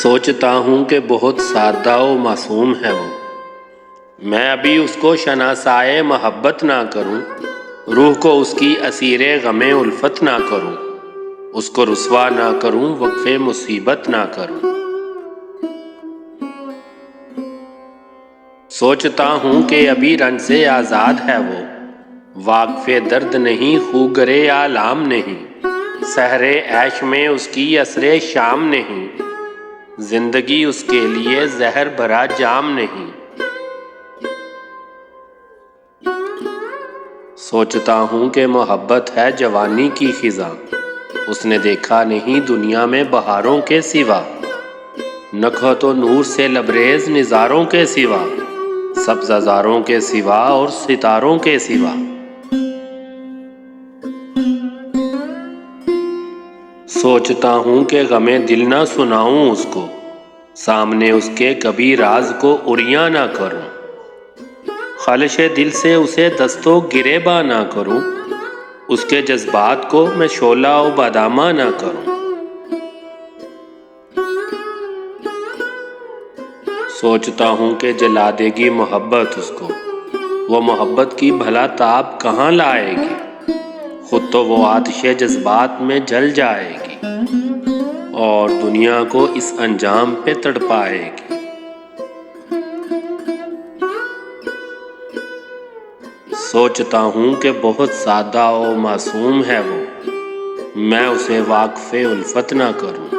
سوچتا ہوں کہ بہت سادہ و معصوم ہے وہ، میں ابھی اس کو شناسائے محبت نہ کروں، روح کو اس کی اسیر غم الفت نہ کروں، اس کو رسوا نہ کروں، وقف مصیبت نہ کروں۔ سوچتا ہوں کہ ابھی رن سے آزاد ہے وہ، واقف درد نہیں، خوگرے آلام نہیں، سحر عیش میں اس کی عصر شام نہیں، زندگی اس کے لیے زہر بھرا جام نہیں۔ سوچتا ہوں کہ محبت ہے جوانی کی خزاں، اس نے دیکھا نہیں دنیا میں بہاروں کے سوا، نکہت و نور سے لبریز نظاروں کے سوا، سبزہ زاروں کے سوا اور ستاروں کے سوا۔ سوچتا ہوں کہ غم دل نہ سناؤں اس کو، سامنے اس کے کبھی راز کو عریاں نہ کروں، خلش دل سے اسے دست و گریباں نہ کروں، اس کے جذبات کو میں شعلہ و باداماں نہ کروں۔ سوچتا ہوں کہ جلا دے گی محبت اس کو، وہ محبت کی بھلا تاب کہاں لائے گی، خود تو وہ آتش جذبات میں جل جائے گی، اور دنیا کو اس انجام پہ تڑپائے گی۔ سوچتا ہوں کہ بہت سادہ و معصوم ہے وہ، میں اسے واقف الفت نہ کروں۔